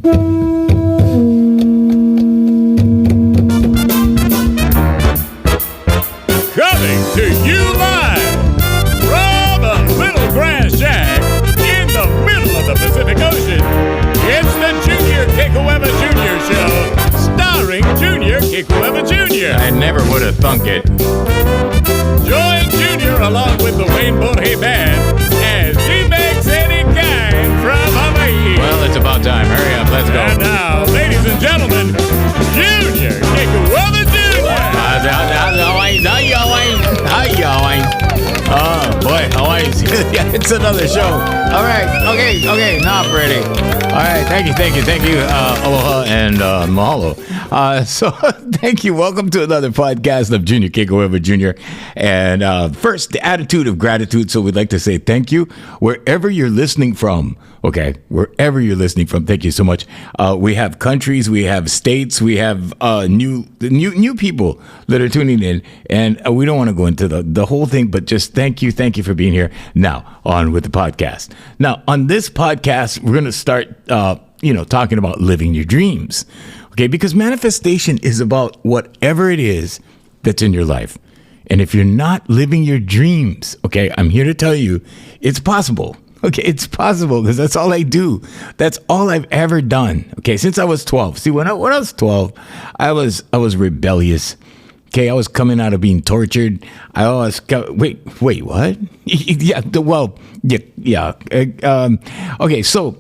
Coming to you live from a little grass shack in the middle of the Pacific Ocean. It's the Junior Kekuewa Jr. Show, starring Junior Kekuewa Jr. I never would have thunk it. Join Junior along with the Wayne Borje Band as he makes any kind from Hawaii. Well, it's about time. Hurry up. Let's go. And now, ladies and gentlemen, Junior Kekuewa Jr. How Oh, boy. Hawaii's. Yeah, it's another show. All right. Okay. Now I'm ready. All right. Thank you. Aloha and mahalo. So, thank you. Welcome to another podcast of Junior Kekuewa Jr. And first, the attitude of gratitude. So, we'd like to say thank you wherever you're listening from. Okay, wherever you're listening from, thank you so much. We have countries, we have states, we have new people that are tuning in, and we don't want to go into the whole thing, but just thank you for being here. Now, on with the podcast. Now, on this podcast, we're going to start, talking about living your dreams. Okay, because manifestation is about whatever it is that's in your life. And if you're not living your dreams, okay, I'm here to tell you, it's possible. Okay, it's possible because that's all I do. That's all I've ever done. Okay, since I was 12. See, when I was 12, I was rebellious. Okay, I was coming out of being tortured. Wait, what? Yeah. Okay, so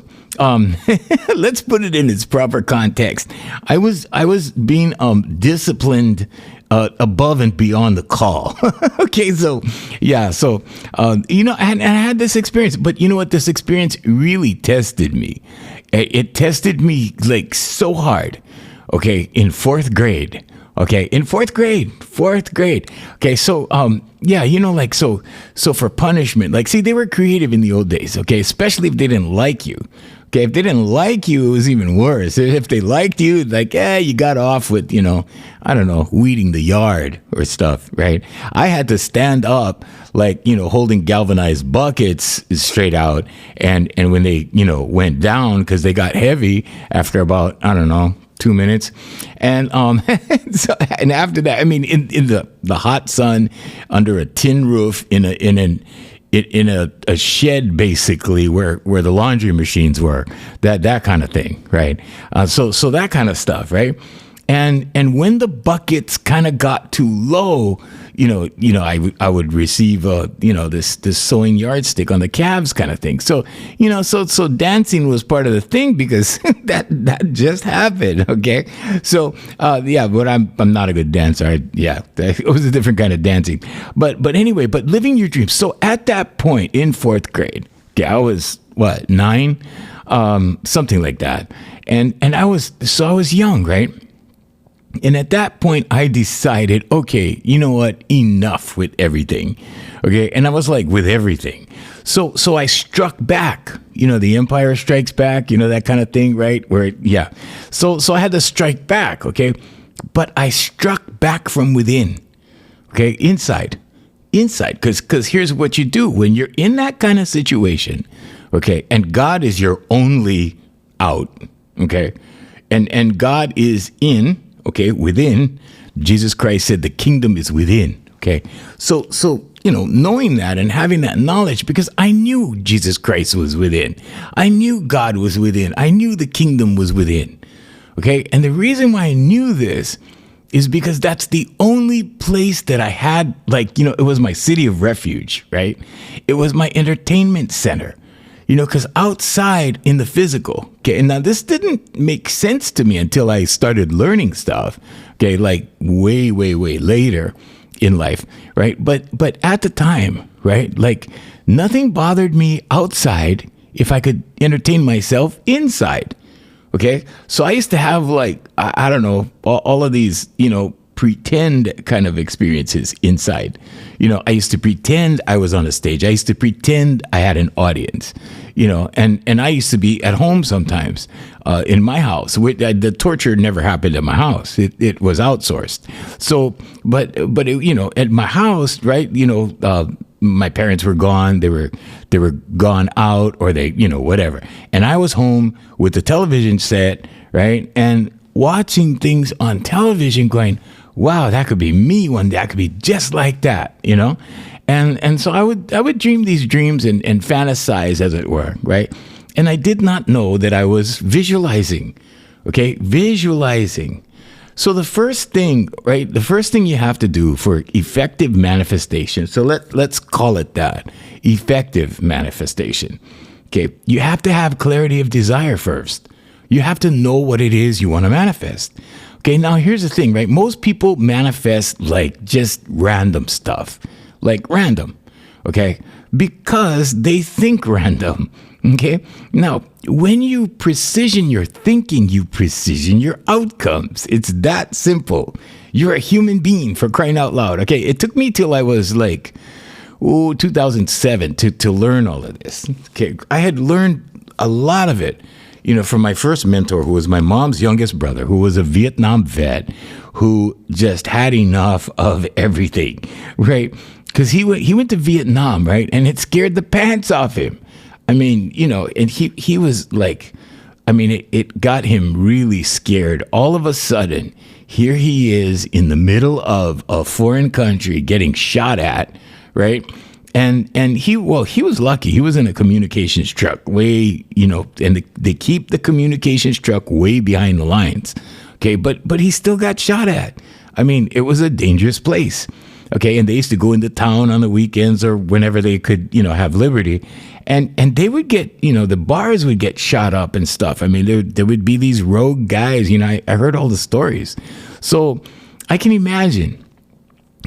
let's put it in its proper context. I was being disciplined above and beyond the call. Okay, so I had this experience, but you know what? This experience really tested me. It tested me like so hard. Okay, in fourth grade. Okay, Okay, so so for punishment, like, see, they were creative in the old days. Okay, especially if they didn't like you. Okay, if they didn't like you, it was even worse. If they liked you, like, you got off with, weeding the yard or stuff, right? I had to stand up, like, holding galvanized buckets straight out. And when they, went down because they got heavy after about, 2 minutes. And and after that, I mean, in the hot sun, under a tin roof, in a shed, basically, where the laundry machines were, that kind of thing, right? So that kind of stuff, right? And when the buckets kind of got too low, I would receive this sewing yardstick on the calves kind of thing. So so dancing was part of the thing because that just happened. Okay, so but I'm not a good dancer. It was a different kind of dancing. But anyway, living your dreams. So at that point in fourth grade, okay, I was 9, something like that, and I was young, right? And at that point, I decided, okay, you know what? Enough with everything. Okay. And I was like, with everything. So I struck back, the Empire Strikes Back, that kind of thing, right? So I had to strike back. Okay. But I struck back from within. Okay. Inside. Because here's what you do when you're in that kind of situation. Okay. And God is your only out. Okay. And God is in. Okay, within. Jesus Christ said the kingdom is within. Okay, so knowing that and having that knowledge, because I knew Jesus Christ was within. I knew God was within. I knew the kingdom was within. Okay, and the reason why I knew this is because that's the only place that I had, it was my city of refuge, right? It was my entertainment center. Because outside in the physical, okay, and now this didn't make sense to me until I started learning stuff, okay, like way later in life, right? But at the time, right, like nothing bothered me outside if I could entertain myself inside, okay? So I used to have I don't know, all of these, pretend kind of experiences inside. I used to pretend I was on a stage. I used to pretend I had an audience, and I used to be at home sometimes in my house. The torture never happened at my house. It was outsourced. So, but at my house, right, my parents were gone. They were gone out, or they, whatever. And I was home with the television set, right? And watching things on television going, wow, that could be me one day. I could be just like that, And so I would dream these dreams and fantasize, as it were, right? And I did not know that I was visualizing, okay? Visualizing. So the first thing, right? The first thing you have to do for effective manifestation, so let's call it that, effective manifestation, okay? You have to have clarity of desire first. You have to know what it is you want to manifest. Okay, now here's the thing, right? Most people manifest like just random stuff, like random, okay? Because they think random, okay? Now, when you precision your thinking, you precision your outcomes. It's that simple. You're a human being, for crying out loud, okay? It took me till I was like, 2007 to learn all of this, okay? I had learned a lot of it, from my first mentor, who was my mom's youngest brother, who was a Vietnam vet, who just had enough of everything, right? Because he went to Vietnam, right? And it scared the pants off him. I mean, and he was like, it got him really scared. All of a sudden, here he is in the middle of a foreign country getting shot at, right? And he was lucky. He was in a communications truck way, and they keep the communications truck way behind the lines. Okay, but he still got shot at. I mean, it was a dangerous place. Okay, and they used to go into town on the weekends or whenever they could, have liberty. And they would get, the bars would get shot up and stuff. I mean, there would be these rogue guys, I heard all the stories. So I can imagine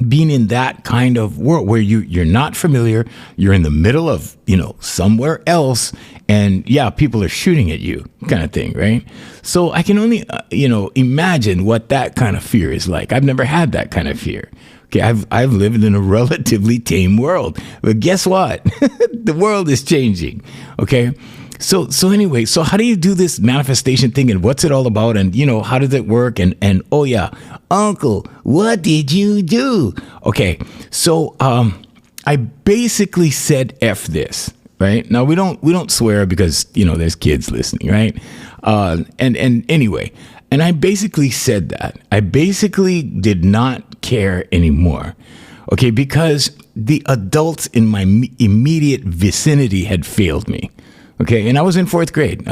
being in that kind of world where you're not familiar, you're in the middle of, somewhere else, and people are shooting at you, kind of thing, right? So I can only, imagine what that kind of fear is like. I've never had that kind of fear. Okay, I've lived in a relatively tame world, but guess what? The world is changing. Okay. So anyway, so how do you do this manifestation thing, and what's it all about, and how does it work, and oh yeah, Uncle, what did you do? Okay, so I basically said F this, right? Now we don't swear because there's kids listening, right? And anyway, and I basically said that. I basically did not care anymore. Okay, because the adults in my immediate vicinity had failed me. Okay, and I was in fourth grade.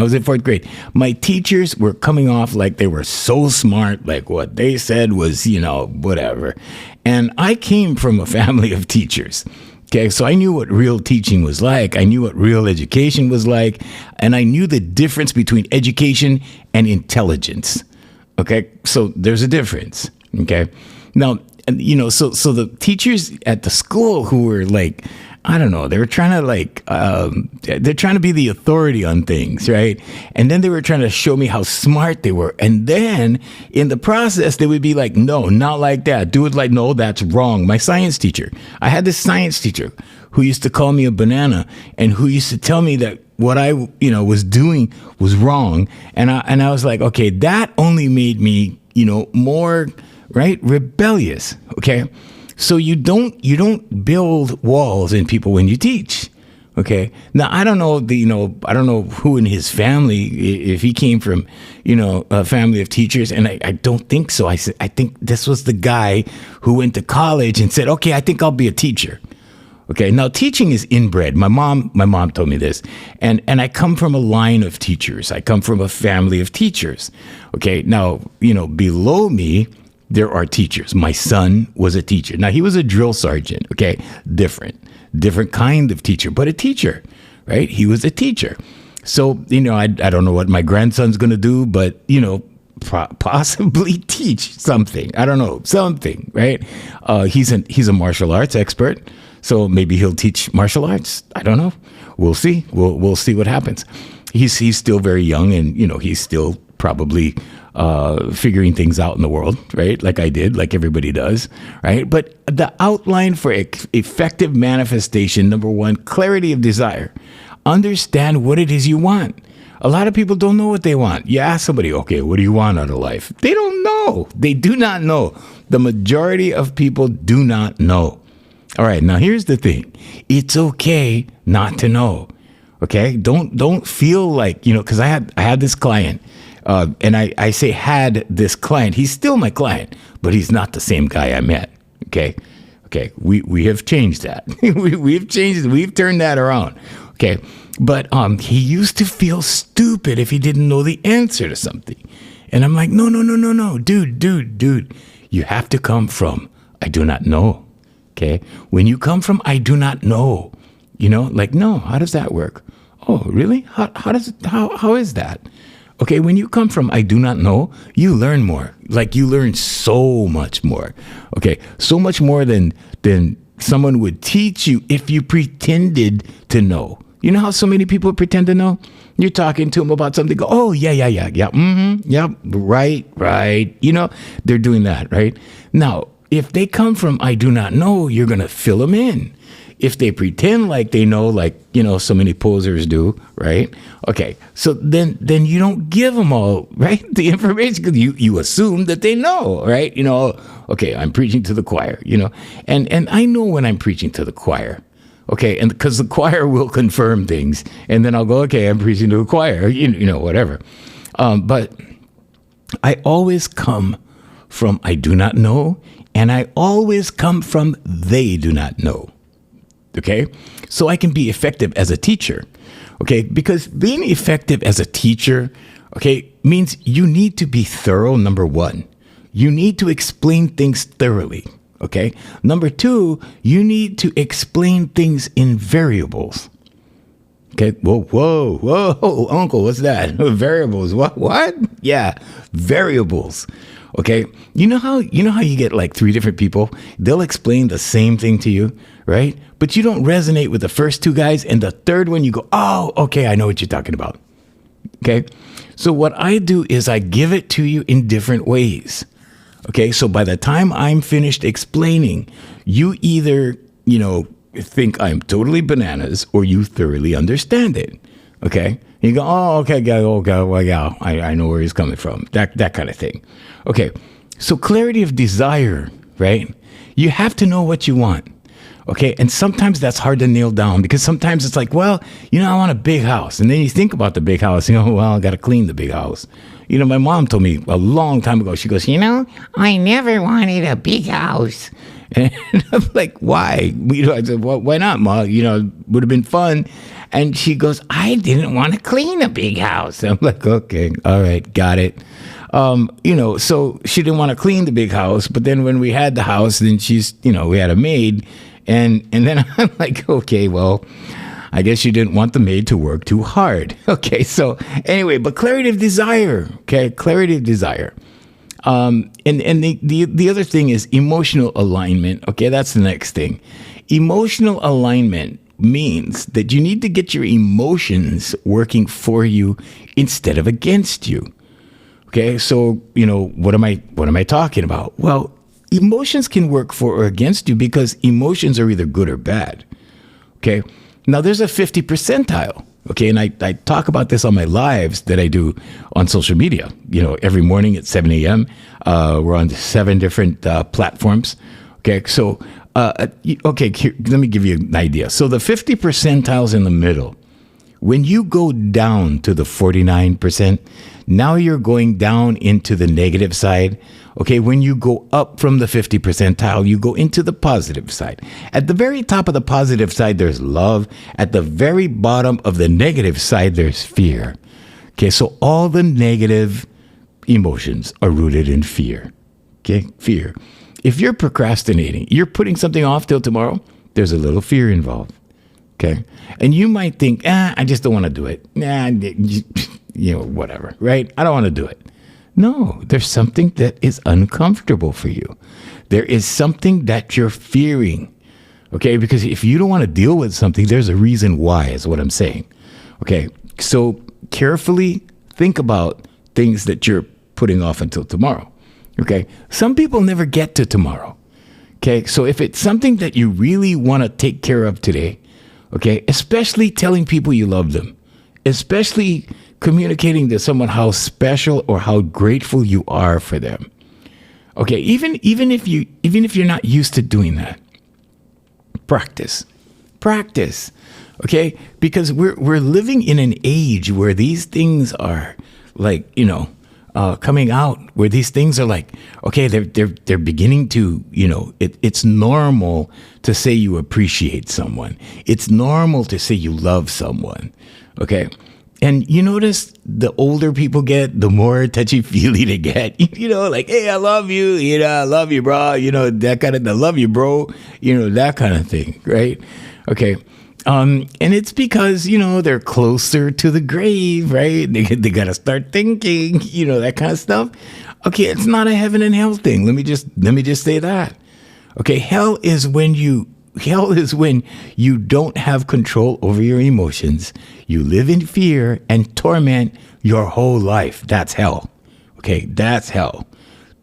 My teachers were coming off like they were so smart, like what they said was, whatever. And I came from a family of teachers. Okay, so I knew what real teaching was like. I knew what real education was like. And I knew the difference between education and intelligence. Okay, so there's a difference. Okay, now, so the teachers at the school who were like, I don't know, they were trying to they're trying to be the authority on things, right? And then they were trying to show me how smart they were. And then in the process, they would be like, no, not like that. Do it like, no, that's wrong. My science teacher, I had this science teacher who used to call me a banana and who used to tell me that what I, was doing was wrong. And I was like, okay, that only made me, more, right, rebellious, okay? So you don't build walls in people when you teach. Okay. Now I don't know I don't know who in his family, if he came from, a family of teachers, and I don't think so. I think this was the guy who went to college and said, okay, I think I'll be a teacher. Okay. Now teaching is inbred. My mom told me this, and I come from a line of teachers. I come from a family of teachers. Okay. Now, below me, there are teachers. My son was a teacher. Now, he was a drill sergeant, okay? Different kind of teacher, but a teacher, right? He was a teacher. So, I don't know what my grandson's going to do, but, possibly teach something. I don't know, something, right? He's a martial arts expert, so maybe he'll teach martial arts. I don't know. We'll see. We'll see what happens. He's still very young, and, he's still probably figuring things out in the world, right? Like I did, like everybody does, right? But the outline for effective manifestation, number one, clarity of desire. Understand what it is you want. A lot of people don't know what they want. You ask somebody, okay, what do you want out of life? They don't know. They do not know. The majority of people do not know. All right, now here's the thing. It's okay not to know. Okay? Don't feel like, because I had this client, and I say had this client. He's still my client, but he's not the same guy I met. Okay? Okay, we have changed that. We've changed it. We've turned that around. Okay? But he used to feel stupid if he didn't know the answer to something. And I'm like, no, dude. You have to come from, I do not know. Okay? When you come from, I do not know, no, how does that work? Oh, really? How is that? Okay, when you come from, I do not know, you learn more. Like you learn so much more. Okay, so much more than someone would teach you if you pretended to know. You know how so many people pretend to know? You're talking to them about something, go, oh, yeah, right. They're doing that, right? Now, if they come from, I do not know, you're going to fill them in. If they pretend like they know, like, so many posers do, right? Okay, so then you don't give them all, right, the information, because you assume that they know, right? Okay, I'm preaching to the choir, and I know when I'm preaching to the choir. Okay, and because the choir will confirm things, and then I'll go, okay, I'm preaching to the choir, whatever. But I always come from I do not know, and I always come from they do not know. Okay, so I can be effective as a teacher. Okay, because being effective as a teacher, okay, means you need to be thorough, number one. You need to explain things thoroughly. Okay. Number two, you need to explain things in variables. Okay. Whoa, Uncle, what's that? Variables. What? Yeah, variables. Okay. You know how you get like three different people? They'll explain the same thing to you, right? But you don't resonate with the first two guys, and the third one you go, oh, okay, I know what you're talking about. Okay. So what I do is I give it to you in different ways. Okay, so by the time I'm finished explaining, you either, think I'm totally bananas or you thoroughly understand it. Okay? You go, oh, okay, well, yeah, I know where he's coming from. That kind of thing. Okay, so clarity of desire, right? You have to know what you want. Okay, and sometimes that's hard to nail down because sometimes it's like, well, I want a big house. And then you think about the big house, well, I got to clean the big house. My mom told me a long time ago, she goes, I never wanted a big house. And I'm like, why? I said, well, why not, Ma? It would have been fun. And she goes, I didn't want to clean a big house. I'm like, okay, all right, got it. So she didn't want to clean the big house. But then when we had the house, then we had a maid. And then I'm like, okay, well, I guess you didn't want the maid to work too hard. Okay, so anyway, but clarity of desire. Okay, clarity of desire. And the other thing is emotional alignment. Okay, that's the next thing. Emotional alignment means that you need to get your emotions working for you instead of against you. Okay, so what am I talking about? Well, emotions can work for or against you because emotions are either good or bad. Okay. Now there's a 50 percentile. Okay. And I talk about this on my lives that I do on social media, every morning at 7 a.m. We're on 7 different platforms. Okay. So, here, let me give you an idea. So the 50 percentiles in the middle, when you go down to the 49%, now you're going down into the negative side. Okay, when you go up from the 50 percentile, you go into the positive side. At the very top of the positive side, there's love. At the very bottom of the negative side, there's fear. Okay, so all the negative emotions are rooted in fear. Okay, fear. If you're procrastinating, you're putting something off till tomorrow, there's a little fear involved. Okay, and you might think, I just don't want to do it. Whatever, right? I don't want to do it. No, there's something that is uncomfortable for you. There is something that you're fearing. Okay, because if you don't want to deal with something, there's a reason why, is what I'm saying. Okay, so carefully think about things that you're putting off until tomorrow. Okay, some people never get to tomorrow. Okay, so if it's something that you really want to take care of today, okay, especially telling people you love them, especially communicating to someone how special or how grateful you are for them. Okay, even if you're not used to doing that, Practice. Practice. Okay? Because we're living in an age where these things are like, coming out, where these things are like, okay, they're beginning to, it's normal to say you appreciate someone. It's normal to say you love someone. Okay? And you notice the older people get, the more touchy-feely they get. Like, hey, I love you. I love you, bro. That kind of, I love you, bro. That kind of thing, right? Okay. And it's because, they're closer to the grave, right? They got to start thinking, that kind of stuff. Okay, it's not a heaven and hell thing. Let me just say that. Okay, hell is when you don't have control over your emotions. You live in fear and torment your whole life. That's hell. Okay, that's hell.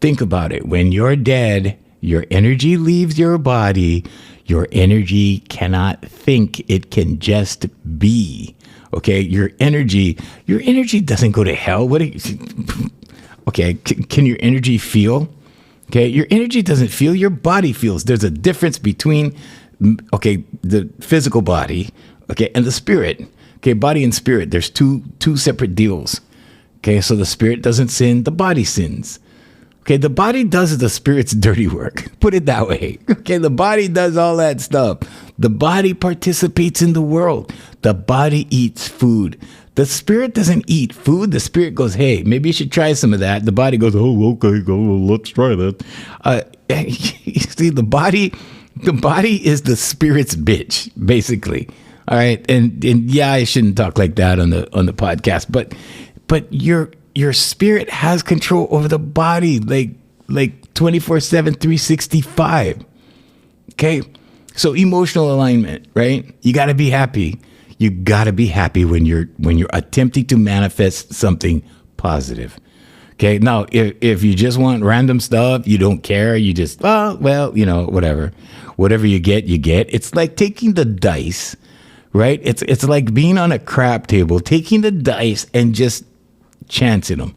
Think about it. When you're dead, your energy leaves your body. Your energy cannot think. It can just be. Okay, your energy doesn't go to hell. Okay, can your energy feel? Okay, your energy doesn't feel, your body feels. There's a difference between, the physical body, and the spirit. Okay, body and spirit, there's two separate deals. Okay, so the spirit doesn't sin, the body sins. Okay, the body does the spirit's dirty work. Put it that way. Okay, the body does all that stuff. The body participates in the world. The body eats food. The spirit doesn't eat food. The spirit goes, hey, maybe you should try some of that. The body goes, oh, okay, let's try that. You see, the body is the spirit's bitch, basically. All right, and yeah, I shouldn't talk like that on the podcast, but your spirit has control over the body, like 24/7, 365. Okay, so emotional alignment, right? You got to be happy. You got to be happy when you're attempting to manifest something positive. Okay, now if you just want random stuff, you don't care, you just whatever you get, you get. It's like taking the dice, right? It's like being on a crap table, taking the dice and just chancing them,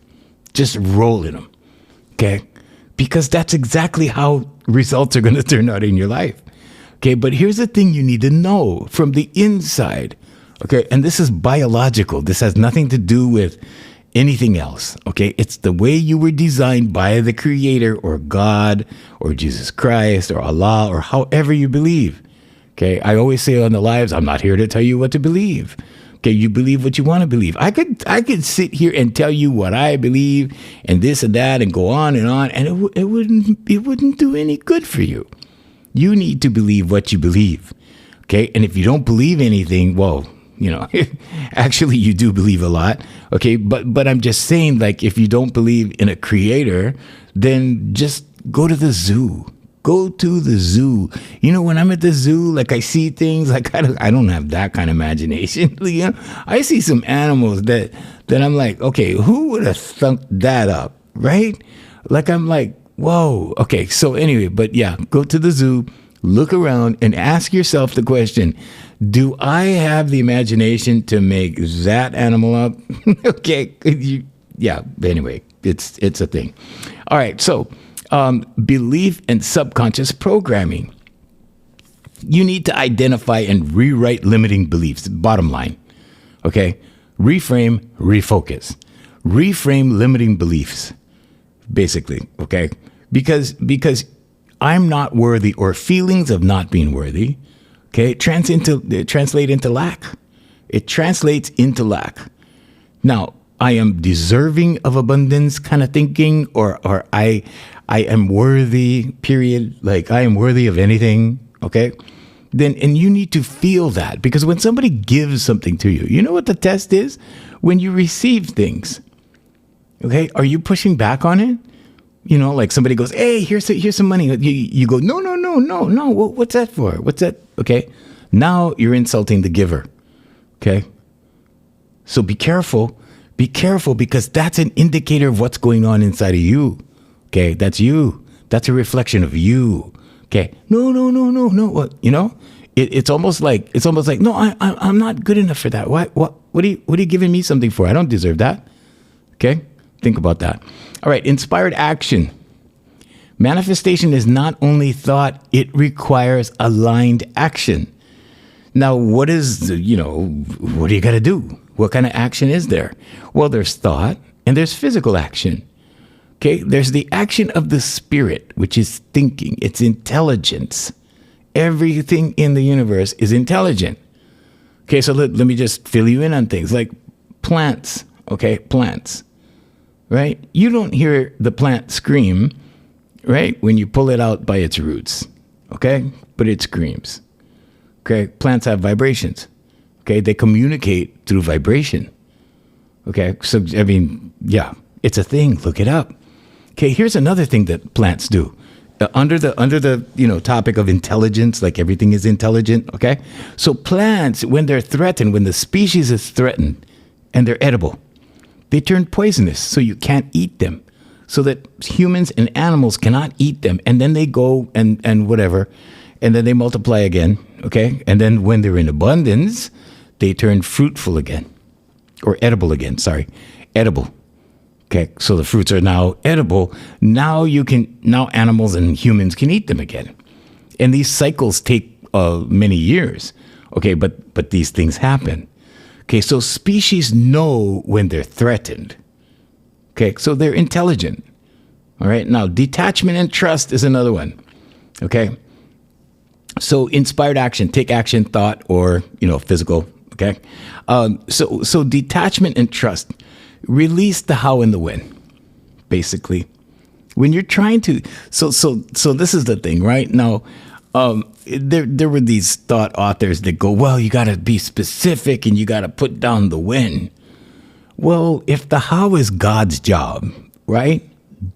just rolling them. Okay, because that's exactly how results are going to turn out in your life. Okay, but here's the thing you need to know from the inside. Okay, and this is biological. This has nothing to do with anything else. Okay, it's the way you were designed by the Creator or God or Jesus Christ or Allah or however you believe. Okay, I always say on the lives, I'm not here to tell you what to believe. Okay, you believe what you want to believe. I could sit here and tell you what I believe and this and that and go on, and it wouldn't do any good for you. You need to believe what you believe. Okay, and if you don't believe anything, well, actually you do believe a lot. Okay, but I'm just saying, like, if you don't believe in a creator, then just go to the zoo. Go to the zoo. When I'm at the zoo, like, I see things like I don't have that kind of imagination. I see some animals that I'm like, okay, who would have thumped that up, right? Like, I'm like, whoa. Okay, so anyway, but yeah, go to the zoo, look around, and ask yourself the question: do I have the imagination to make that animal up? Okay, yeah. Anyway, it's a thing. All right, so. Belief and subconscious programming. You need to identify and rewrite limiting beliefs. Bottom line. Okay? Reframe, refocus. Reframe limiting beliefs. Basically. Okay? Because I'm not worthy, or feelings of not being worthy, okay, translate into lack. It translates into lack. Now, I am deserving of abundance kind of thinking, or I am worthy, period. Like, I am worthy of anything, okay? And you need to feel that, because when somebody gives something to you, you know what the test is? When you receive things, okay? Are you pushing back on it? Like somebody goes, hey, here's some money. You go, no. What's that for? What's that? Okay? Now you're insulting the giver, okay? So be careful. Be careful, because that's an indicator of what's going on inside of you. Okay, that's you. That's a reflection of you. Okay, no. What? It's almost like no, I'm not good enough for that. What are you giving me something for? I don't deserve that. Okay, think about that. All right, inspired action. Manifestation is not only thought, it requires aligned action. Now, what do you got to do? What kind of action is there? Well, there's thought and there's physical action. Okay, there's the action of the spirit, which is thinking. It's intelligence. Everything in the universe is intelligent. Okay, so let me just fill you in on things like plants. Okay, plants, right? You don't hear the plant scream, right, when you pull it out by its roots. Okay, but it screams. Okay, plants have vibrations. Okay, they communicate through vibration. Okay, so I mean, yeah, it's a thing. Look it up. Okay, here's another thing that plants do. Under the topic of intelligence, like everything is intelligent. Okay, so plants, when they're threatened, when the species is threatened, and they're edible, they turn poisonous, so you can't eat them. So that humans and animals cannot eat them, and then they go and whatever, and then they multiply again. Okay, and then when they're in abundance, they turn fruitful again, or edible again. Sorry, edible. Okay, so the fruits are now edible. Now animals and humans can eat them again. And these cycles take many years. Okay, but these things happen. Okay, so species know when they're threatened. Okay, so they're intelligent. All right, now detachment and trust is another one. Okay, so inspired action, take action, thought, or, physical. Okay, so detachment and trust. Release the how and the when, basically. When you're trying to, so this is the thing, right? Now, there were these thought authors that go, well, you got to be specific and you got to put down the when. Well, if the how is God's job, right?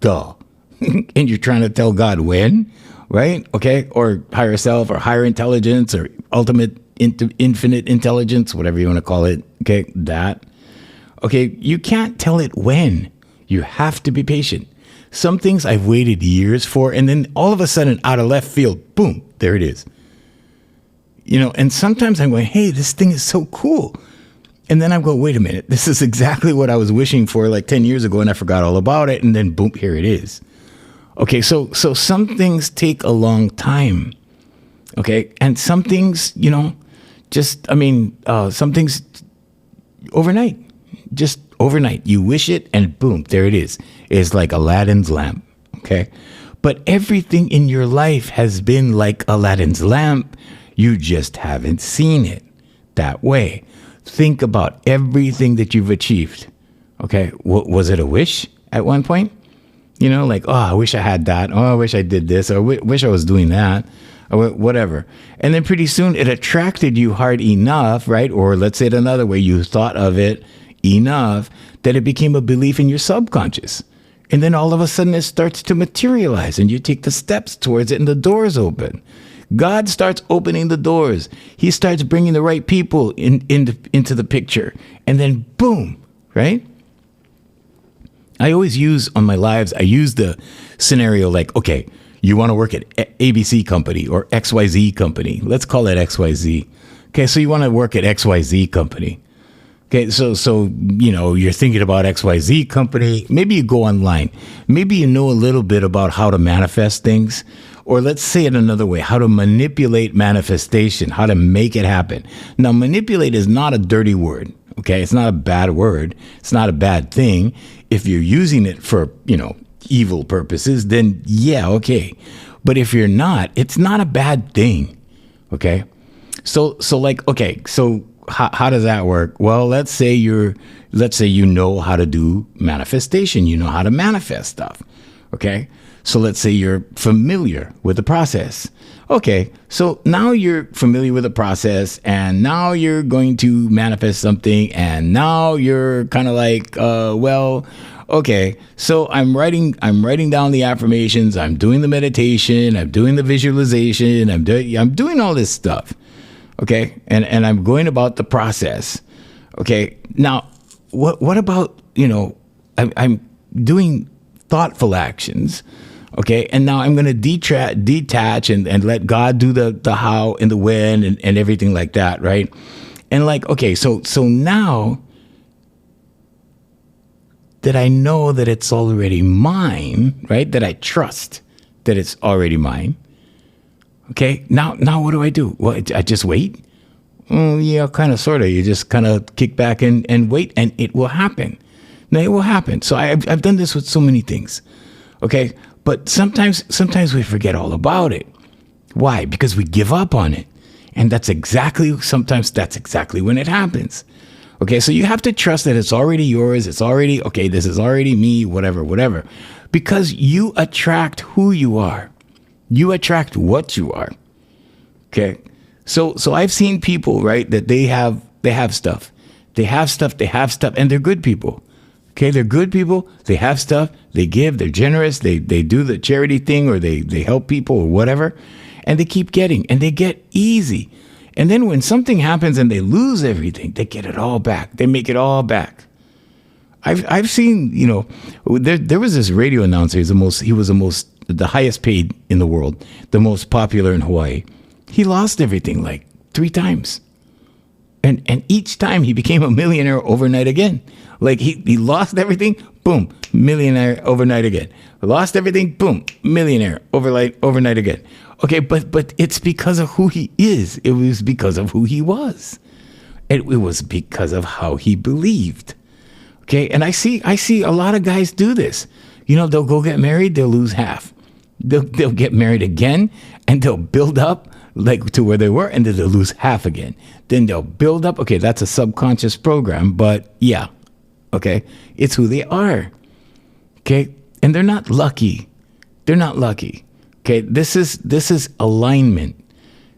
Duh. And you're trying to tell God when, right? Okay, or higher self, or higher intelligence, or ultimate infinite intelligence, whatever you want to call it. Okay, that. Okay, you can't tell it when. You have to be patient. Some things I've waited years for, and then all of a sudden, out of left field, boom, there it is. And sometimes I'm going, hey, this thing is so cool. And then I'm going, wait a minute, this is exactly what I was wishing for like 10 years ago, and I forgot all about it, and then boom, here it is. Okay, so some things take a long time. Okay, and some things, some things overnight. Just overnight, you wish it and boom, there it is. It's like Aladdin's lamp, okay? But everything in your life has been like Aladdin's lamp. You just haven't seen it that way. Think about everything that you've achieved, okay? Was it a wish at one point? Like, oh, I wish I had that. Oh, I wish I did this. Or wish I was doing that. Or whatever. And then pretty soon it attracted you hard enough, right? Or let's say it another way, you thought of it enough that it became a belief in your subconscious. And then all of a sudden it starts to materialize and you take the steps towards it and the doors open. God starts opening the doors. He starts bringing the right people into the picture. And then boom, right? I always use on my lives, I use the scenario like, okay, you want to work at ABC company or XYZ company. Let's call it XYZ. Okay, so you want to work at XYZ company. Okay, so you're thinking about XYZ company. Maybe you go online. Maybe you know a little bit about how to manifest things. Or let's say it another way, how to manipulate manifestation, how to make it happen. Now, manipulate is not a dirty word, okay? It's not a bad word. It's not a bad thing. If you're using it for, evil purposes, then yeah, okay. But if you're not, it's not a bad thing, okay? So how does that work? Well, let's say you know how to do manifestation. You know how to manifest stuff. Okay. So let's say you're familiar with the process. Okay. So now you're familiar with the process and now you're going to manifest something. And now you're kind of like, okay. So I'm writing down the affirmations. I'm doing the meditation. I'm doing the visualization. I'm doing all this stuff. Okay, and I'm going about the process. Okay, now what about I'm doing thoughtful actions. Okay, and now I'm going to detach and let God do the how and the when and everything like that, right? And like, okay, so now that I know that it's already mine, right? That I trust that it's already mine. Okay, now what do? Well, I just wait? Yeah, kind of, sort of. You just kind of kick back and wait, and it will happen. Now, it will happen. So I've done this with so many things, okay? But sometimes we forget all about it. Why? Because we give up on it. And sometimes that's exactly when it happens. Okay, so you have to trust that it's already yours. It's already, okay, this is already me, whatever. Because you attract who you are. You attract what you are. Okay, so I've seen people, right, that they have stuff. They have stuff, and they're good people. Okay, they're good people. They have stuff. They give. They're generous. They do the charity thing, or they help people or whatever. And they keep getting, and they get easy. And then when something happens and they lose everything, they get it all back. They make it all back. I've seen, there was this radio announcer. He was the highest paid in the world, the most popular in Hawaii. He lost everything like 3 times. And each time he became a millionaire overnight again. Like he lost everything, boom, millionaire overnight again. Lost everything, boom, millionaire overnight again. Okay, but it's because of who he is. It was because of who he was. It was because of how he believed. Okay, and I see a lot of guys do this. They'll go get married, they'll lose half. They'll get married again, and they'll build up like to where they were, and then they'll lose half again. Then they'll build up. Okay, that's a subconscious program, but yeah, okay, it's who they are. Okay, and they're not lucky. They're not lucky. Okay, this is alignment.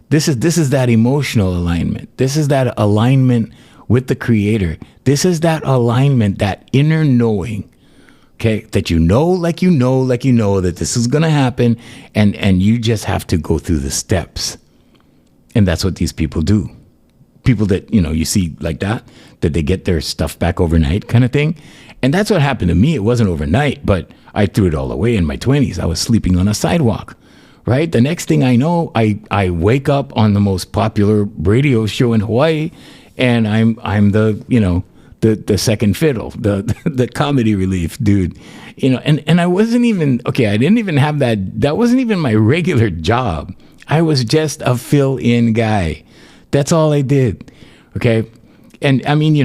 This is that emotional alignment. This is that alignment with the Creator. This is that alignment, that inner knowing. Okay, that you know that this is gonna happen, and you just have to go through the steps. And that's what these people do. People that, you see like that they get their stuff back overnight kind of thing. And that's what happened to me. It wasn't overnight, but I threw it all away in my 20s. I was sleeping on a sidewalk, right? The next thing I know, I wake up on the most popular radio show in Hawaii, and I'm the second fiddle, the comedy relief dude, and I wasn't even, okay, I didn't even have that wasn't even my regular job. I was just a fill-in guy. That's all I did. Okay. And I mean,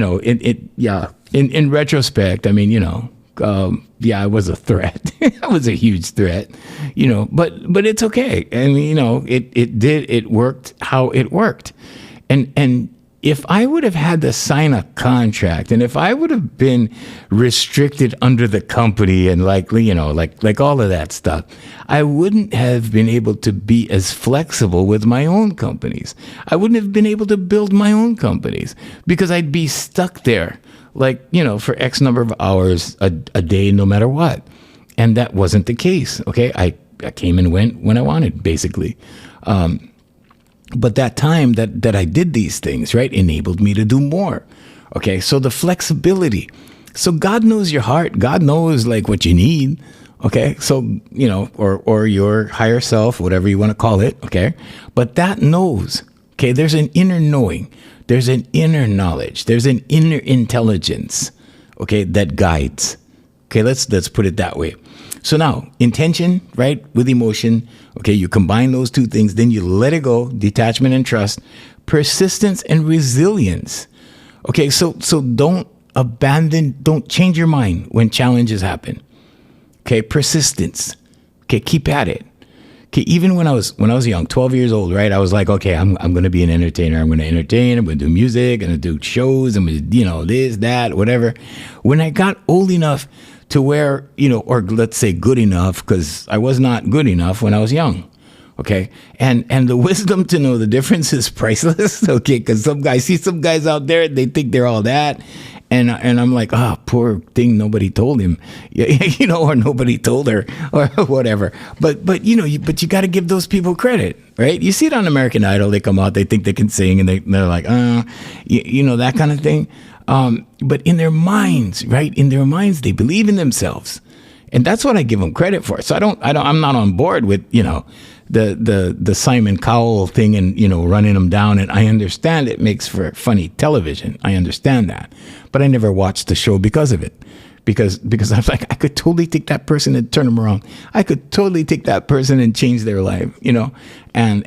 in retrospect, I mean, I was a threat. I was a huge threat, but it's okay. And, it worked how it worked. And if I would have had to sign a contract, and if I would have been restricted under the company and like all of that stuff, I wouldn't have been able to be as flexible with my own companies. I wouldn't have been able to build my own companies because I'd be stuck there, for X number of hours a day, no matter what. And that wasn't the case. Okay. I came and went when I wanted, basically. But that time that I did these things, right, enabled me to do more. Okay, so the flexibility. So God knows your heart. God knows what you need. Okay, so, or your higher self, whatever you want to call it. Okay, but that knows. Okay, there's an inner knowing. There's an inner knowledge. There's an inner intelligence. Okay, that guides. Okay, let's put it that way. So now, intention, right, with emotion, okay, you combine those two things, then you let it go, detachment and trust, persistence and resilience. Okay, so don't change your mind when challenges happen. Okay, persistence. Okay, keep at it. Okay, even when I was young, 12 years old, right, I was like, okay, I'm going to be an entertainer. I'm going to entertain. I'm going to do music. I'm going to do shows. I'm going to, this, that, whatever. When I got old enough to where, or let's say good enough, because I was not good enough when I was young. Okay. And the wisdom to know the difference is priceless. Okay. Because some guys out there, they think they're all that. And I'm like, poor thing, nobody told him, or nobody told her or whatever. But you got to give those people credit, right? You see it on American Idol. They come out, they think they can sing, and they're like, that kind of thing. But in their minds, right? In their minds, they believe in themselves. And that's what I give them credit for. So I'm not on board with, the Simon Cowell thing and, running them down. And I understand it makes for funny television. I understand that. But I never watched the show because of it. because I was like, I could totally take that person and turn them around. I could totally take that person and change their life, and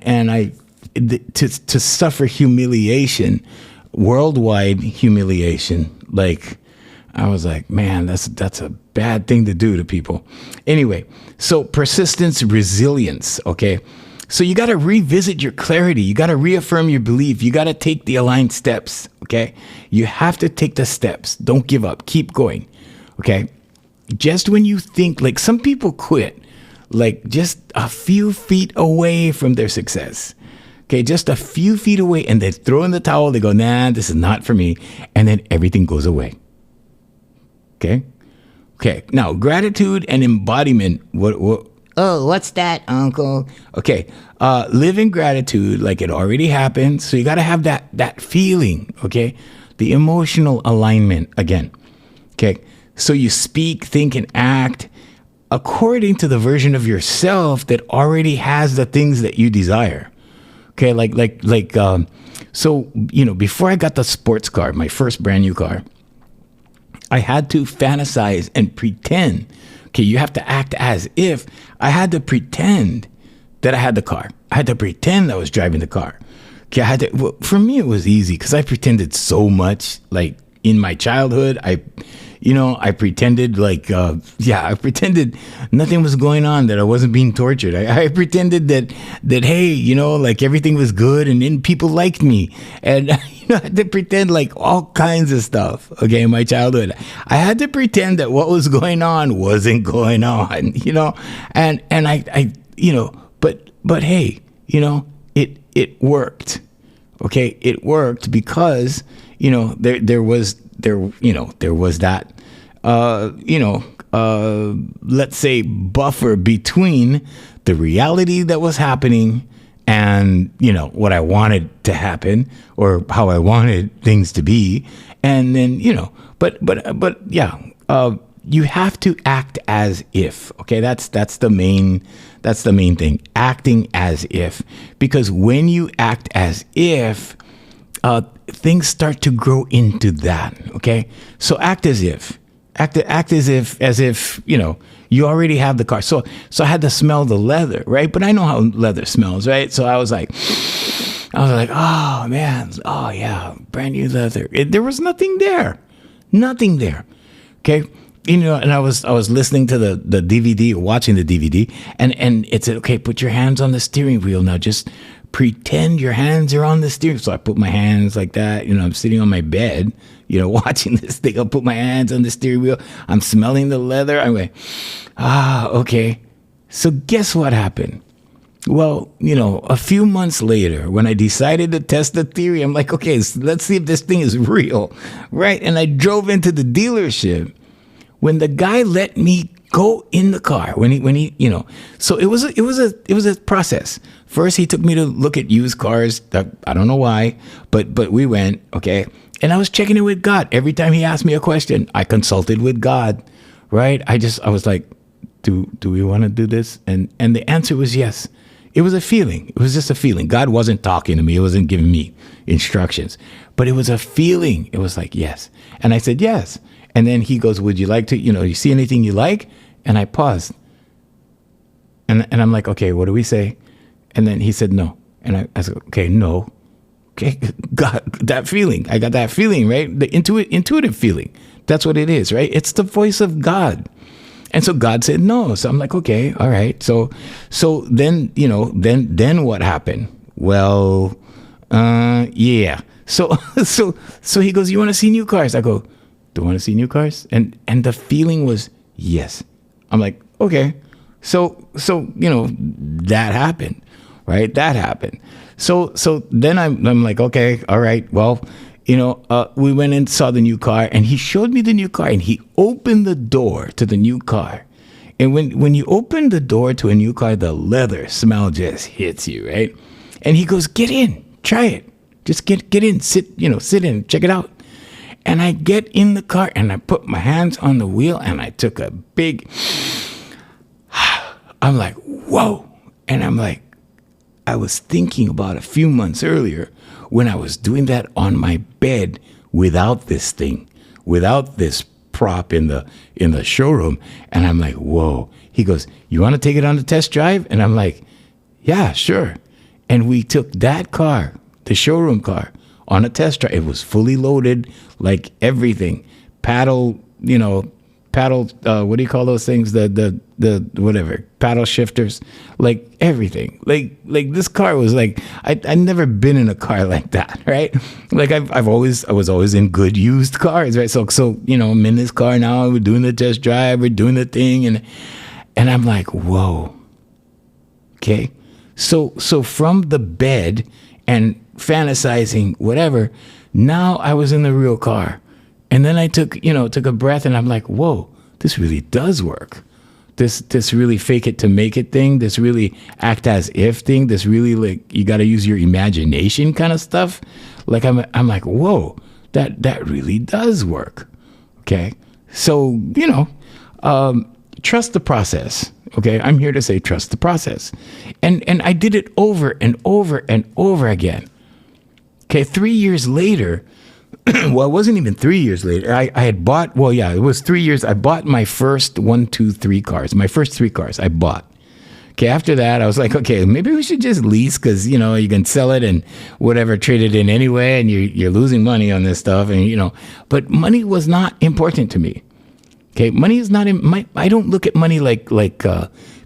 to suffer humiliation, worldwide humiliation, like, I was like, man, that's a bad thing to do to people. Anyway, so persistence, resilience, okay? So you got to revisit your clarity. You got to reaffirm your belief. You got to take the aligned steps, okay? You have to take the steps. Don't give up. Keep going, okay? Just when you think, like, some people quit, like, just a few feet away from their success. Okay, just a few feet away, and they throw in the towel. They go, nah, this is not for me. And then everything goes away. Okay. Now, gratitude and embodiment. What's that, Uncle? Okay. Live in gratitude like it already happened. So you got to have that feeling. Okay. The emotional alignment again. Okay. So you speak, think, and act according to the version of yourself that already has the things that you desire. Okay. So, before I got the sports car, my first brand new car, I had to fantasize and pretend. Okay, you have to act as if. I had to pretend that I had the car. I had to pretend I was driving the car. Okay, for me, it was easy because I pretended so much. Like, in my childhood, I pretended I pretended nothing was going on, that I wasn't being tortured. I pretended that hey, like, everything was good, and then people liked me, and I had to pretend like all kinds of stuff. Okay, in my childhood, I had to pretend that what was going on wasn't going on. And I but hey, it worked. Okay, it worked because there was that let's say buffer between the reality that was happening and what I wanted to happen or how I wanted things to be. And then but yeah, you have to act as if. Okay, that's the main thing, acting as if, because when you act as if, things start to grow into that. Okay, so act as if. Act as if you already have the car. So I had to smell the leather, right? But I know how leather smells, right? So I was like, oh man, oh yeah, brand new leather. There was nothing there. Okay, and I was listening to the DVD, watching the DVD, and it said, okay, put your hands on the steering wheel now. Just pretend your hands are on the steering. So I put my hands like that. I'm sitting on my bed, watching this thing. I'll put my hands on the steering wheel. I'm smelling the leather. I'm like, okay. So guess what happened? Well, a few months later, when I decided to test the theory, I'm like, okay, so let's see if this thing is real, right? And I drove into the dealership. When the guy let me go in the car, when he, so it was a process. First, he took me to look at used cars. I don't know why, but we went, okay. And I was checking it with God. Every time he asked me a question, I consulted with God, right? I was like, do we want to do this? And the answer was yes. It was a feeling. It was just a feeling. God wasn't talking to me. It wasn't giving me instructions, but it was a feeling. It was like, yes. And I said, yes. And then he goes, would you like to, you see anything you like? And I paused. And I'm like, okay, what do we say? And then he said, no. And I said, okay, no. Okay, God, that feeling. I got that feeling, right? The intuitive feeling. That's what it is, right? It's the voice of God. And so God said no. So I'm like, okay, all right. So then, then what happened? Well, yeah. So he goes, you want to see new cars? I go, do you want to see new cars? And the feeling was yes. I'm like, okay. So that happened, right? That happened. So then I'm like, okay, all right. Well, we went and saw the new car, and he showed me the new car, and he opened the door to the new car. And when you open the door to a new car, the leather smell just hits you, right? And he goes, get in, try it. Just get in, sit in, check it out. And I get in the car, and I put my hands on the wheel, and I took a big, I'm like, whoa. And I'm like, I was thinking about a few months earlier when I was doing that on my bed without this thing, without this prop in the showroom. And I'm like, whoa. He goes, you want to take it on the test drive? And I'm like, yeah, sure. And we took that car, the showroom car, on a test drive. It was fully loaded, like everything. Paddle, what do you call those things? The whatever, paddle shifters, like everything. Like this car was like, I'd never been in a car like that, right? Like I was always in good used cars, right? So I'm in this car now, we're doing the test drive, we're doing the thing, and I'm like, whoa. Okay. So from the bed and fantasizing, whatever, now I was in the real car. And then I took a breath, and I'm like, whoa, this really does work. This really fake it to make it thing, this really act as if thing, this really like you got to use your imagination kind of stuff. Like I'm like, whoa, that really does work. Okay. So, trust the process. Okay. I'm here to say, trust the process. And I did it over and over and over again. Okay. 3 years later, well, it wasn't even 3 years later. I had bought, it was 3 years. I bought my first 1, 2, 3 cars. My first 3 cars I bought. Okay, after that, I was like, okay, maybe we should just lease because, you can sell it and whatever, trade it in anyway, and you're losing money on this stuff. And, but money was not important to me. Okay, money is not, I don't look at money like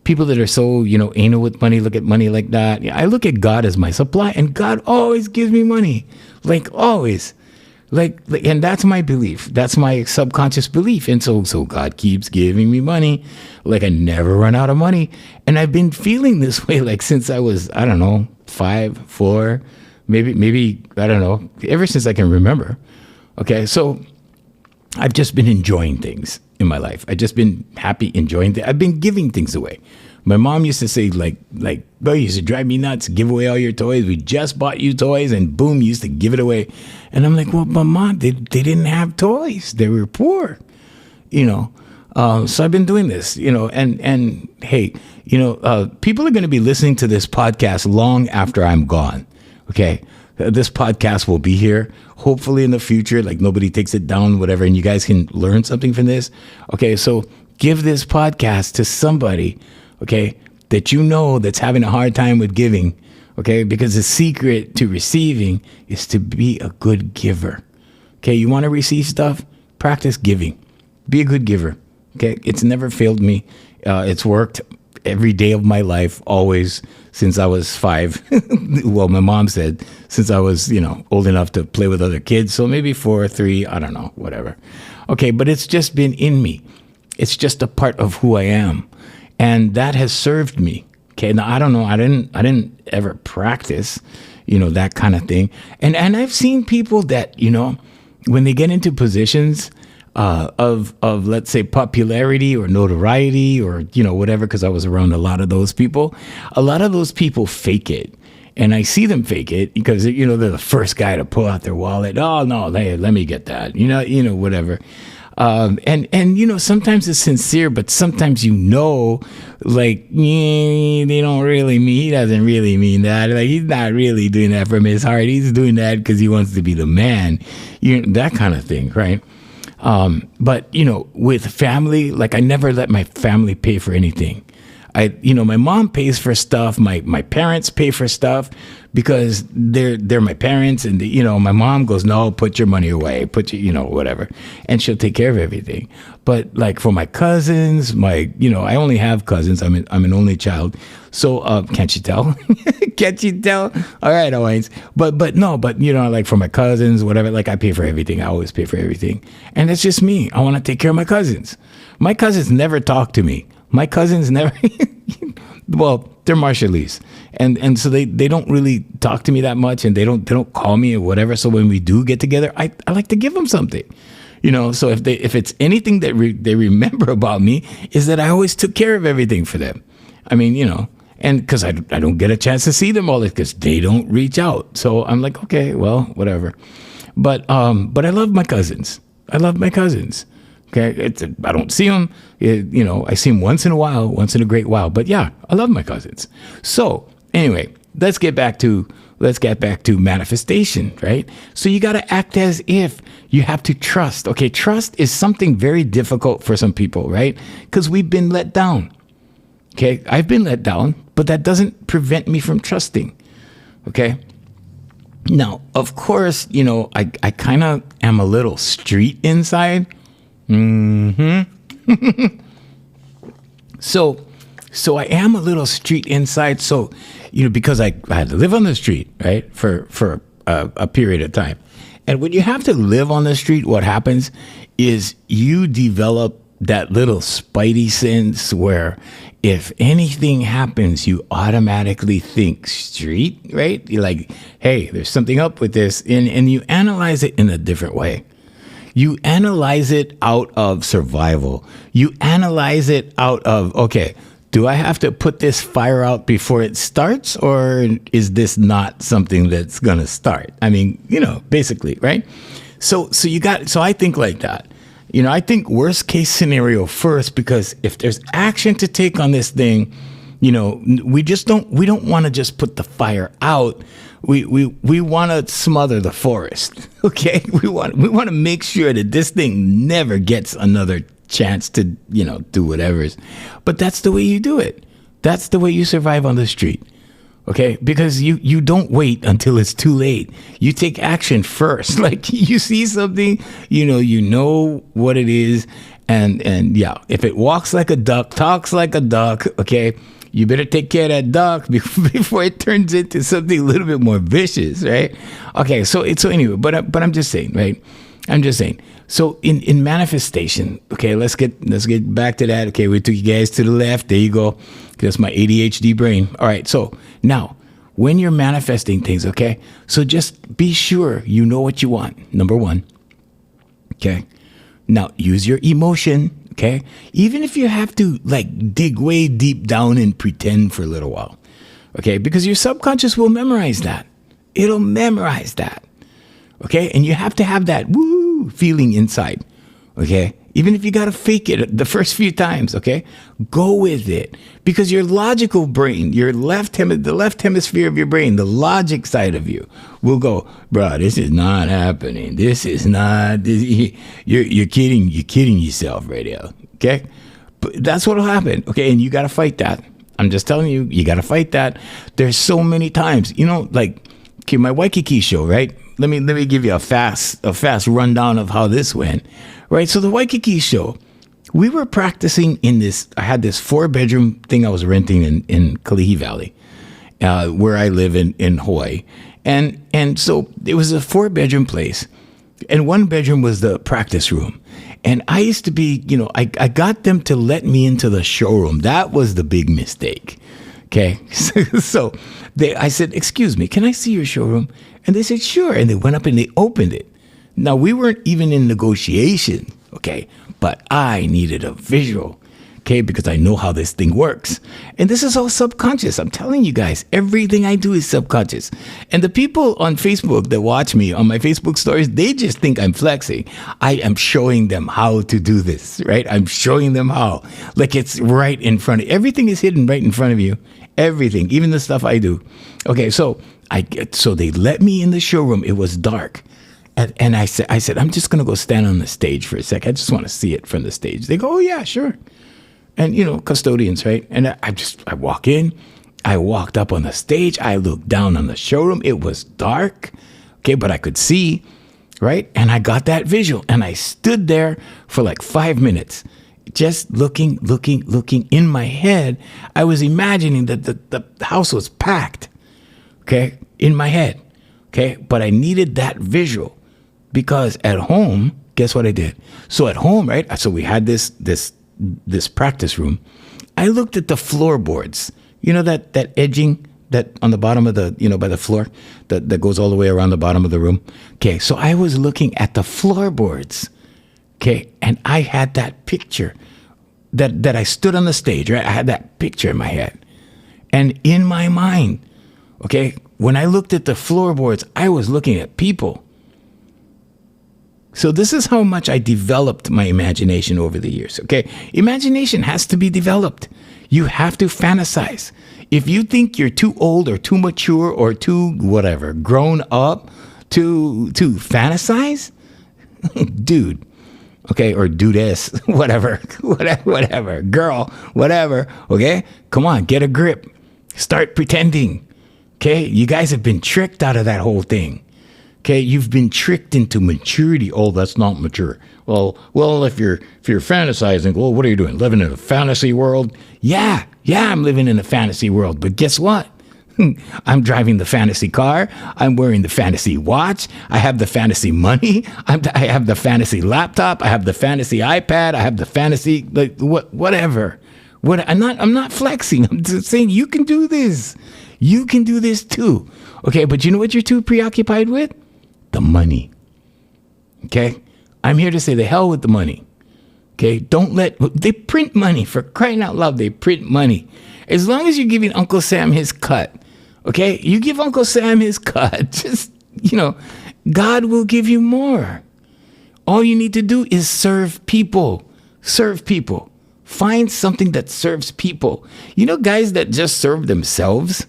people that are so, anal with money look at money like that. I look at God as my supply, and God always gives me money, like always. Like, and that's my belief. That's my subconscious belief. And so God keeps giving me money. Like I never run out of money. And I've been feeling this way like since I was, I don't know, 5, 4, maybe, I don't know, ever since I can remember. Okay. So I've just been enjoying things in my life. I've just been happy enjoying things. I've been giving things away. My mom used to say, bro, you used to drive me nuts, give away all your toys. We just bought you toys, and boom, you used to give it away. And I'm like, well, but Mom, they didn't have toys. They were poor, So I've been doing this, and hey, people are going to be listening to this podcast long after I'm gone, okay? This podcast will be here, hopefully in the future, like nobody takes it down, whatever, and you guys can learn something from this. Okay, so give this podcast to somebody, okay, that that's having a hard time with giving, okay? Because the secret to receiving is to be a good giver, okay? You want to receive stuff? Practice giving. Be a good giver, okay? It's never failed me. It's worked every day of my life, always, since I was 5. Well, my mom said since I was, old enough to play with other kids. So maybe 4 or 3, I don't know, whatever. Okay, but it's just been in me. It's just a part of who I am. And that has served me. Okay. Now I don't know. I didn't ever practice, that kind of thing. And I've seen people that, when they get into positions of let's say popularity or notoriety or, whatever, because I was around a lot of those people fake it. And I see them fake it because, they're the first guy to pull out their wallet. Oh no, hey, let me get that, whatever. And sometimes it's sincere, but sometimes like they don't really mean, he doesn't really mean that. Like he's not really doing that from his heart. He's doing that because he wants to be the man, that kind of thing, right? But with family, like I never let my family pay for anything. My mom pays for stuff. My parents pay for stuff because they're my parents, and my mom goes, no, put your money away, whatever, and she'll take care of everything. But like for my cousins, I only have cousins. I'm an only child, so can't you tell? Can't you tell? All right, Owens. But like for my cousins, whatever, like I pay for everything. I always pay for everything, and it's just me. I want to take care of my cousins. My cousins never talk to me. My cousins never, well, they're Marshallese. And so they don't really talk to me that much, and they don't call me or whatever. So when we do get together, I like to give them something, so if it's anything that they remember about me is that I always took care of everything for them. I mean, and because I don't get a chance to see them all because they don't reach out. So I'm like, okay, well, whatever. But I love my cousins. Okay, I don't see them, I see them once in a great while. But yeah, I love my cousins. So anyway, let's get back to let's get back to manifestation, right? So you got to act as if you have to trust. Okay, trust is something very difficult for some people, right? Because we've been let down. Okay, I've been let down, but that doesn't prevent me from trusting. Okay. Now, of course, I kind of am a little street inside. So I am a little street inside. So, because I had to live on the street, right, for a period of time. And when you have to live on the street, what happens is you develop that little spidey sense where if anything happens, you automatically think street, right? You're like, hey, there's something up with this. And you analyze it in a different way. You analyze it out of survival. You analyze it out of, okay, do I have to put this fire out before it starts, or is this not something that's going to start? I mean, basically, right? So I think like that. I think worst case scenario first, because if there's action to take on this thing, we don't want to just put the fire out. We want to smother the forest. Okay. We want to make sure that this thing never gets another chance to, do whatever. But that's the way you do it. That's the way you survive on the street. Okay, because you don't wait until it's too late. You take action first. Like you see something, you know what it is, and yeah, if it walks like a duck, talks like a duck, okay, you better take care of that duck before it turns into something a little bit more vicious, right? Okay, so anyway, but I'm just saying, right? I'm just saying. So in manifestation, okay, let's get back to that. Okay, we took you guys to the left. There you go. That's my ADHD brain. All right, so now when you're manifesting things, okay, so just be sure you know what you want, number one. Okay, now use your emotion, okay? Even if you have to like dig way deep down and pretend for a little while, okay? Because your subconscious will memorize that. It'll memorize that, okay? And you have to have that woo feeling inside, okay? Even if you got to fake it the first few times, okay? Go with it. Because your logical brain, the left hemisphere of your brain, the logic side of you will go, bro, this is not happening. You're kidding yourself right now, okay? But that's what'll happen, okay? And you got to fight that. I'm just telling you, you got to fight that. There's so many times, like, okay, my Waikiki show, right? Let me give you a fast rundown of how this went. Right, so the Waikiki show, we were practicing in this. I had this 4-bedroom thing I was renting in Kalihi Valley, where I live in Hawaii, and so it was a 4-bedroom place, and 1 bedroom was the practice room, and I used to be, I got them to let me into the showroom. That was the big mistake. Okay, so I said, "Excuse me, can I see your showroom?" And they said, "Sure," and they went up and they opened it. Now, we weren't even in negotiation, okay? But I needed a visual, okay? Because I know how this thing works. And this is all subconscious. I'm telling you guys, everything I do is subconscious. And the people on Facebook that watch me on my Facebook stories, they just think I'm flexing. I am showing them how to do this, right? I'm showing them how. Like it's right in front of you. Everything is hidden right in front of you. Everything, even the stuff I do. Okay, so they let me in the showroom. It was dark. And I said, I'm just going to go stand on the stage for a sec. I just want to see it from the stage. They go, oh, yeah, sure. And, custodians, right? And I walk in. I walked up on the stage. I looked down on the showroom. It was dark, okay, but I could see, right? And I got that visual. And I stood there for like 5 minutes, just looking in my head. I was imagining that the house was packed, okay, in my head, okay? But I needed that visual. Because at home, guess what I did? So at home, right? So we had this practice room. I looked at the floorboards. That edging that on the bottom of the, by the floor that goes all the way around the bottom of the room. Okay, so I was looking at the floorboards. Okay, and I had that picture that I stood on the stage, right? I had that picture in my head. And in my mind, okay, when I looked at the floorboards, I was looking at people. So this is how much I developed my imagination over the years, okay? Imagination has to be developed. You have to fantasize. If you think you're too old or too mature or too whatever, grown up to fantasize, dude, okay, or dudess, whatever, girl, whatever, okay? Come on, get a grip. Start pretending, okay? You guys have been tricked out of that whole thing, okay? You've been tricked into maturity. Oh, that's not mature. Well, if you're fantasizing, well, what are you doing? Living in a fantasy world? Yeah, I'm living in a fantasy world, but guess what? I'm driving the fantasy car. I'm wearing the fantasy watch. I have the fantasy money. I have the fantasy laptop. I have the fantasy iPad. I have the fantasy whatever. I'm not flexing. I'm just saying you can do this. You can do this too. Okay, but you know what you're too preoccupied with? The money. Okay, I'm here to say the hell with the money. Okay, they print money, for crying out loud. They print money. As long as you're giving Uncle Sam his cut. Okay, you give Uncle Sam his cut, just, God will give you more. All you need to do is serve people. Serve people. Find something that serves people. Guys that just serve themselves,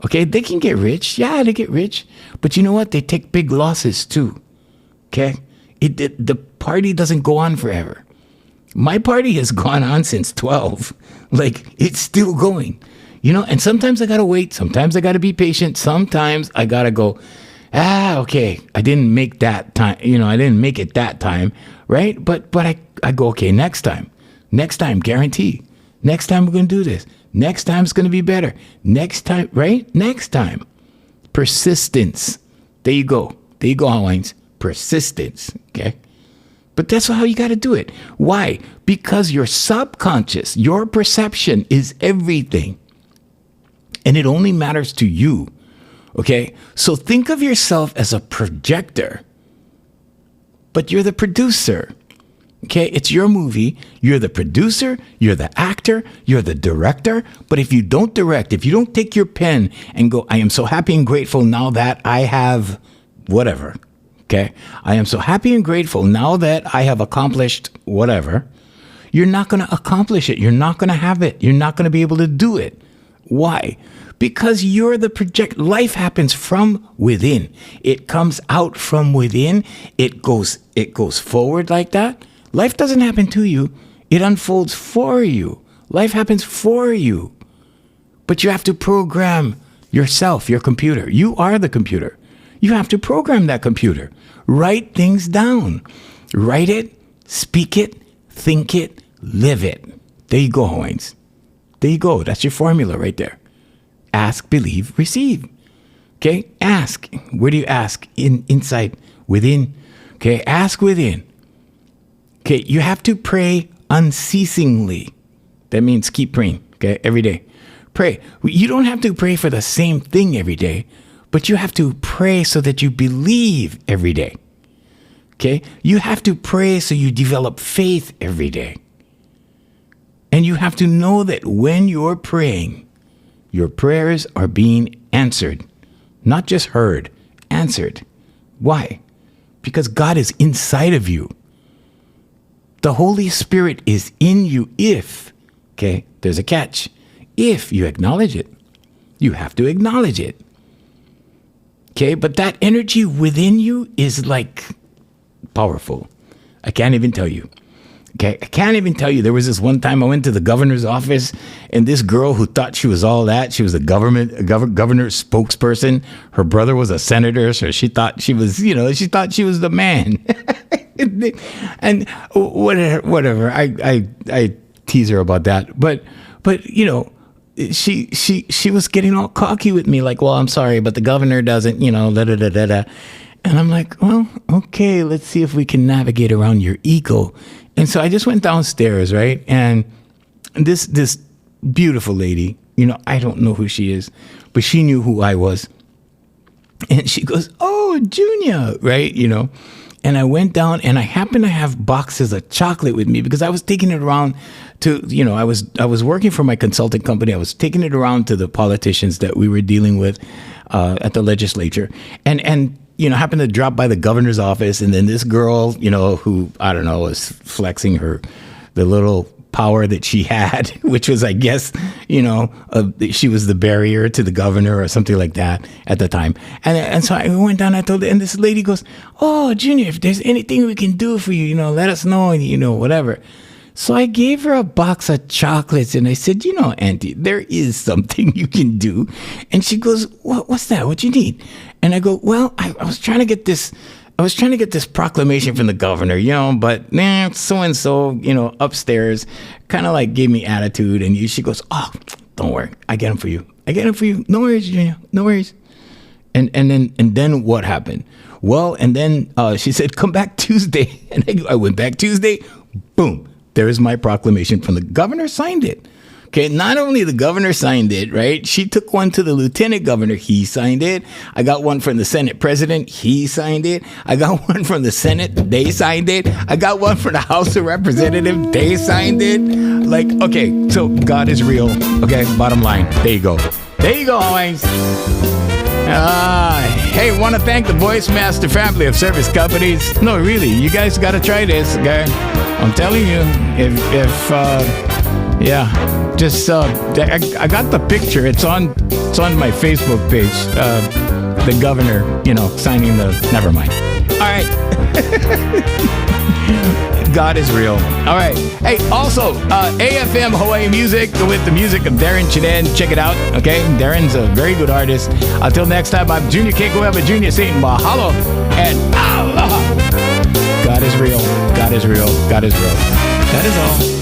okay, they can get rich. Yeah, they get rich. But you know what? They take big losses too. Okay? The party doesn't go on forever. My party has gone on since 12. It's still going. And sometimes I got to wait. Sometimes I got to be patient. Sometimes I got to go, okay, I didn't make that time. I didn't make it that time, right? But I go, okay, next time, guarantee. Next time we're going to do this. Next time it's going to be better. Next time, right? Next time. Persistence. There you go, Hawaiians. Persistence, okay? But that's how you got to do it. Why? Because your subconscious, your perception is everything. And it only matters to you, okay? So think of yourself as a projector, but you're the producer, okay? It's your movie. You're the producer, you're the actor, you're the director. But if you don't direct, if you don't take your pen and go, I am so happy and grateful now that I have whatever, okay? I am so happy and grateful now that I have accomplished whatever. You're not going to accomplish it. You're not going to have it. You're not going to be able to do it. Why? Because you're the project. Life happens from within. It comes out from within. It goes forward like that. Life doesn't happen to you. It unfolds for you. Life happens for you. But you have to program yourself, your computer. You are the computer. You have to program that computer. Write things down. Write it, speak it, think it, live it. There you go, Hawaiians. There you go. That's your formula right there. Ask, believe, receive. Okay? Ask. Where do you ask? Inside, within. Okay? Ask within. Okay? You have to pray unceasingly. That means keep praying. Okay? Every day. Pray. You don't have to pray for the same thing every day, but you have to pray so that you believe every day. Okay? You have to pray so you develop faith every day. And you have to know that when you're praying, your prayers are being answered. Not just heard, answered. Why? Because God is inside of you. The Holy Spirit is in you if, okay, there's a catch. If you acknowledge it. You have to acknowledge it. Okay, but that energy within you is powerful. I can't even tell you. Okay, I can't even tell you. There was this one time I went to the governor's office, and this girl who thought she was all that, she was a governor's spokesperson. Her brother was a senator, so she thought she was, she thought she was the man. And whatever. I tease her about that, but she was getting all cocky with me, well, I'm sorry, but the governor doesn't, da da da da da. And I'm like, well, okay, let's see if we can navigate around your ego. And so I just went downstairs, right? And this beautiful lady, I don't know who she is, but she knew who I was. And she goes, oh, Junior, right? And I went down and I happened to have boxes of chocolate with me because I was taking it around to, I was working for my consulting company. I was taking it around to the politicians that we were dealing with at the legislature. And happened to drop by the governor's office, and then this girl, who, I don't know, was flexing the little power that she had, which was, I guess, she was the barrier to the governor or something like that at the time. And so I went down, I told her, and this lady goes, "Oh, Junior, if there's anything we can do for you, let us know, and, whatever." So I gave her a box of chocolates and I said, Auntie, there is something you can do. And she goes, what's that? What you need? And I go, well, I was trying to get this proclamation from the governor, but so-and-so, upstairs kind of like gave me attitude. And she goes, oh, don't worry. I get him for you. No worries, Junior. No worries. And then what happened? Well, and then she said, come back Tuesday. And I went back Tuesday. Boom. There's my proclamation from the governor, signed it. Okay, not only the governor signed it, right? She took one to the lieutenant governor. He signed it. I got one from the Senate president. He signed it. I got one from the Senate. They signed it. I got one from the House of Representatives. They signed it. Like, okay, so God is real. Okay, bottom line. There you go. There you go, always. Hey, want to thank the Voice Master family of service companies. No, really, you guys got to try this, okay? I'm telling you, I got the picture. It's on my Facebook page. The governor, signing never mind. All right. God is real. All right. Hey, also, AFM Hawaii Music with the music of Darren Chinen. Check it out, okay? Darren's a very good artist. Until next time, I'm Junior Kekuewa, Junior saying mahalo and aloha. God is real. God is real. God is real. That is all.